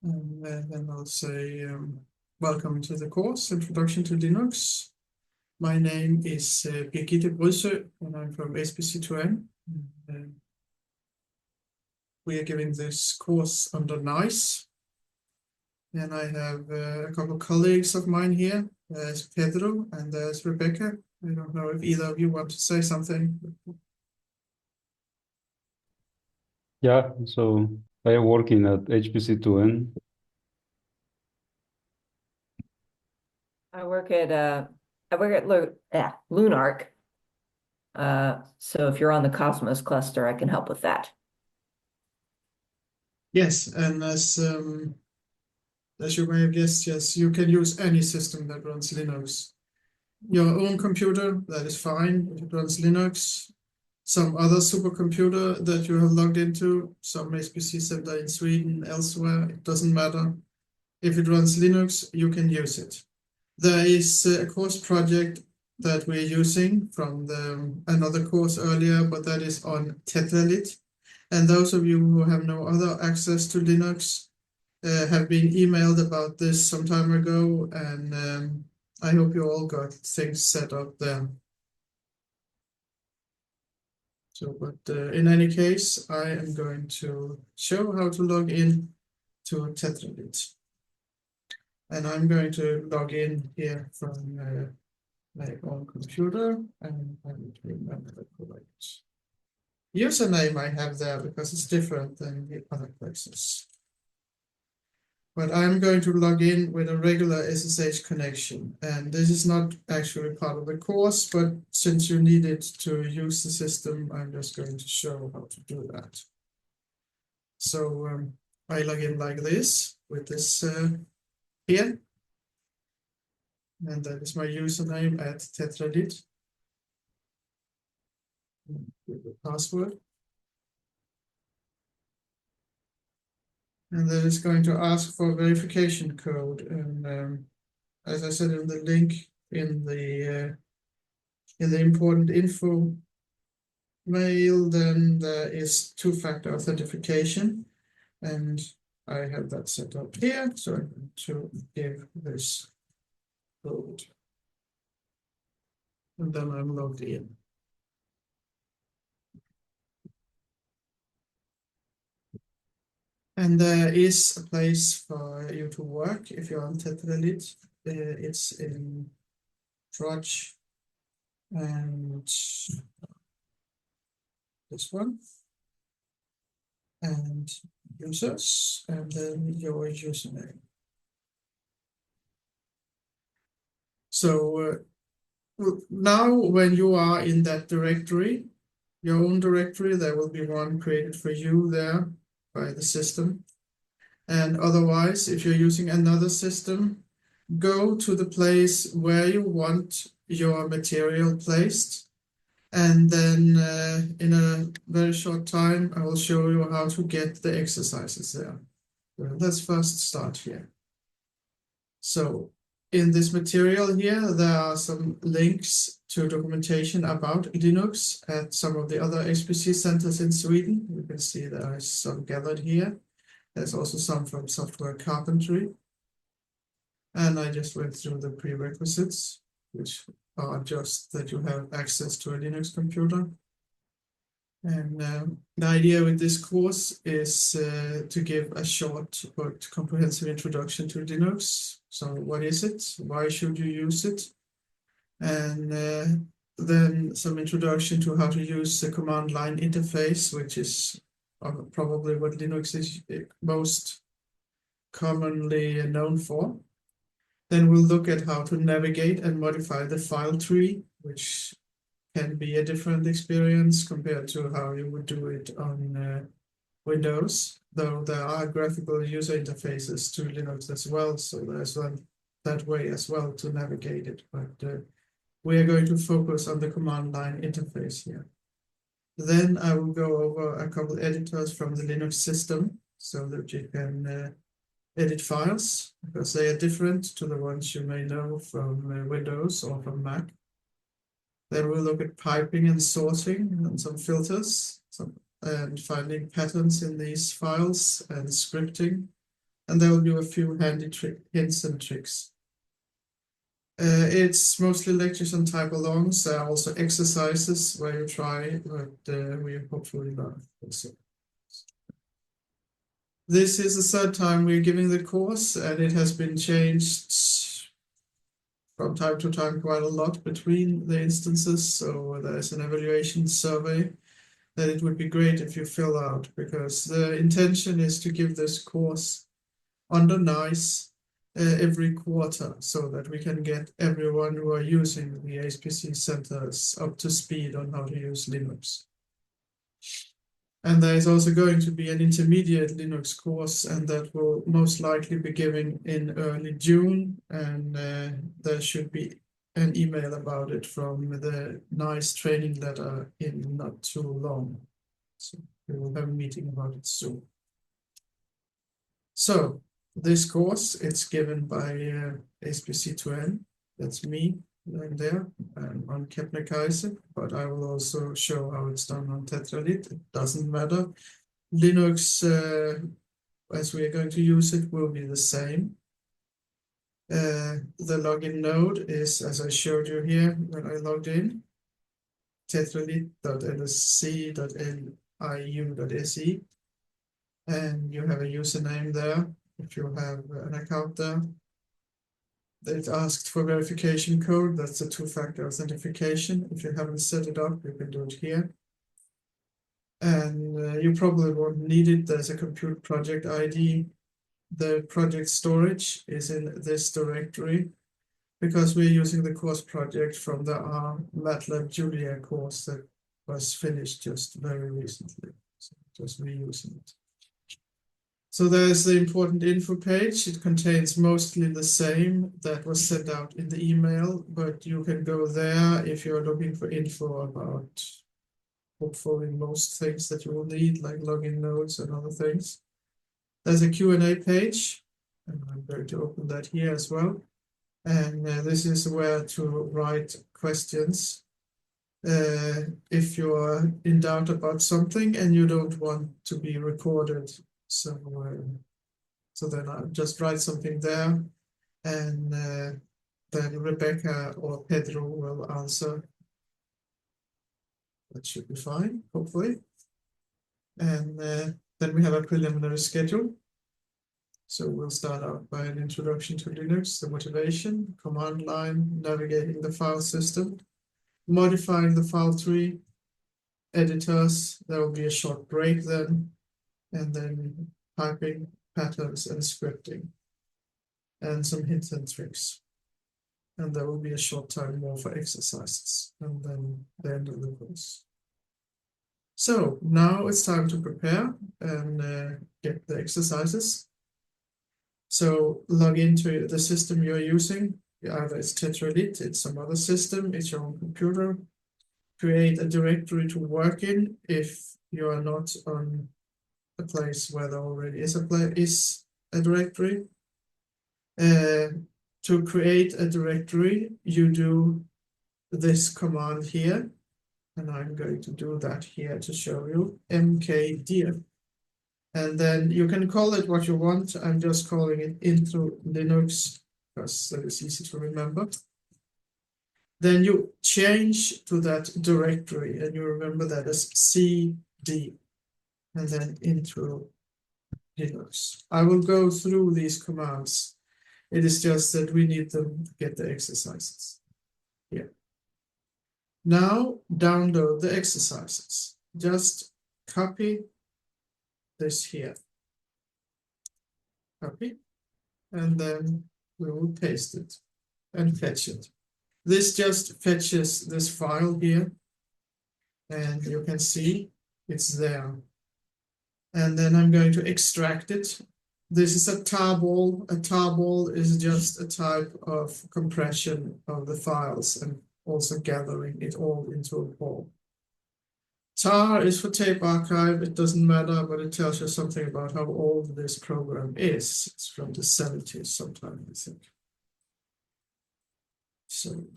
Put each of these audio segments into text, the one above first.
And then I'll say, welcome to the course, Introduction to Linux. My name is Birgitte Brydsö, and I'm from SPC2N. We are giving this course under NAISS. And I have a couple of colleagues of mine here. There's Pedro and there's Rebecca. I don't know if either of you want to say something. Yeah, so I am working at HPC2N. I work at Lunark. So if you're on the Cosmos cluster, I can help with that. Yes, and as you may have guessed, yes, you can use any system that runs Linux. Your own computer, that is fine. If it runs Linux, some other supercomputer that you have logged into, some SPC center in Sweden, elsewhere, it doesn't matter. If it runs Linux, you can use it. There is a course project that we're using from another course earlier, but that is on Tetralit. And those of you who have no other access to Linux have been emailed about this some time ago, and I hope you all got things set up there. So, but in any case, I am going to show how to log in to Tetralit. And I'm going to log in here from my own computer, and I will remember the correct username I have there because it's different than the other places. But I'm going to log in with a regular SSH connection, and this is not actually part of the course, but since you need it to use the system, I'm just going to show how to do that. So I log in like this with this here, and that is my username at Tetralit. With the password. And then it's going to ask for a verification code. And as I said in the link in the important info mail, then there is two-factor authentication. And I have that set up here. So I'm going to give this code. And then I'm logged in. And there is a place for you to work if you're on Tetralit. It's in Brydsö and this one. And users, and then your username. So now when you are in that directory, your own directory, there will be one created for you there by the system. And otherwise, if you're using another system, go to the place where you want your material placed. And then in a very short time, I will show you how to get the exercises there. Let's first start here. So in this material here, there are some links to documentation about Linux at some of the other HPC centers in Sweden. You can see there is some gathered here. There's also some from software carpentry. And I just went through the prerequisites, which are just that you have access to a Linux computer. And the idea with this course is to give a short but comprehensive introduction to Linux. So what is it? Why should you use it? And then some introduction to how to use the command line interface, which is probably what Linux is most commonly known for. Then we'll look at how to navigate and modify the file tree, which can be a different experience compared to how you would do it on Windows, though there are graphical user interfaces to Linux as well, so there's one that way as well to navigate it. But we are going to focus on the command line interface here. Then I will go over a couple editors from the Linux system so that you can edit files, because they are different to the ones you may know from Windows or from Mac. Then we'll look at piping and sorting and some filters, and finding patterns in these files and scripting. and there will be a few handy hints and tricks. It's mostly lectures on type-alongs. There are also exercises where you try, but we hopefully learn also. This is the third time we're giving the course, and it has been changed from time to time quite a lot between the instances. So there's an evaluation survey that it would be great if you fill out, because the intention is to give this course under NAISS every quarter, so that we can get everyone who are using the HPC centers up to speed on how to use Linux. And there is also going to be an intermediate Linux course, and that will most likely be given in early June, and there should be an email about it from the NAISS training letter in not too long. So we will have a meeting about it soon. So this course, it's given by HPC2N, that's me and there, on Kepler-Kaiser, but I will also show how it's done on Tetralit. It doesn't matter. Linux, as we are going to use it, will be the same. The login node is, as I showed you here when I logged in, tetralit.lsc.liu.se, and you have a username there if you have an account there. It asked for verification code. That's a two-factor authentication. If you haven't set it up, you can do it here. And you probably won't need it. There's a compute project ID. The project storage is in this directory, because we're using the course project from the MATLAB Julia course that was finished just very recently. So just reusing it. So there's the important info page. It contains mostly the same that was sent out in the email, but you can go there if you're looking for info about hopefully most things that you will need, like login nodes and other things. There's a Q&A page, and I'm going to open that here as well. And this is where to write questions. If you're in doubt about something and you don't want to be recorded, so then I'll just write something there, and then Rebecca or Pedro will answer. That should be fine, hopefully. And then we have a preliminary schedule. So we'll start out by an introduction to Linux, the motivation, command line, navigating the file system, modifying the file tree, editors. There will be a short break then, and then typing, patterns, and scripting, and some hints and tricks. And there will be a short time more for exercises, and then the end of the course. So now it's time to prepare and get the exercises. So log into the system you're using. Either it's Tetralit, it's some other system, it's your own computer. Create a directory to work in if you are not on a place where there already is a directory. To create a directory, you do this command here, and I'm going to do that here to show you, mkdir. And then you can call it what you want. I'm just calling it intro Linux, because that is easy to remember. Then you change to that directory, and you remember that as cd, and then intro Linux. I will go through these commands. It is just that we need them to get the exercises. Here. Now download the exercises. Just copy this here. Copy. And then we will paste it and fetch it. This just fetches this file here. And you can see it's there. And then I'm going to extract it. This is a tarball. A tarball is just a type of compression of the files and also gathering it all into a ball. Tar is for tape archive. It doesn't matter, but it tells you something about how old this program is. It's from the 70s sometime, I think. So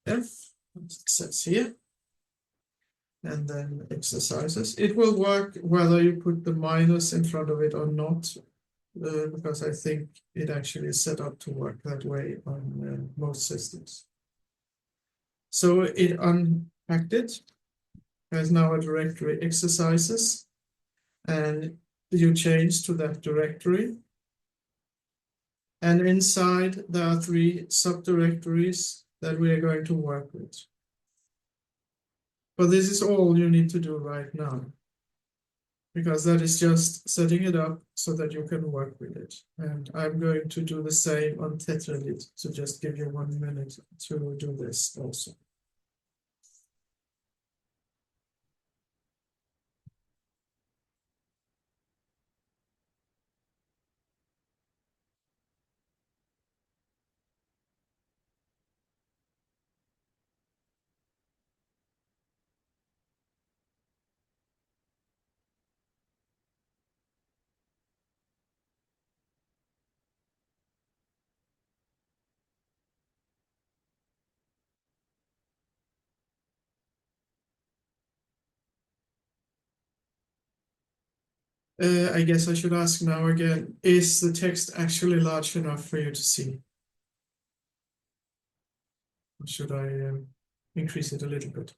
F, it says here. and then exercises. It will work whether you put the minus in front of it or not, because I think it actually is set up to work that way on most systems. So it unpacked it. There's now a directory exercises, and you change to that directory. And inside there are 3 subdirectories that we are going to work with. But this is all you need to do right now, because that is just setting it up so that you can work with it. And I'm going to do the same on Tetralit, so just give you 1 minute to do this also. I guess I should ask now again, is the text actually large enough for you to see? Or should I increase it a little bit?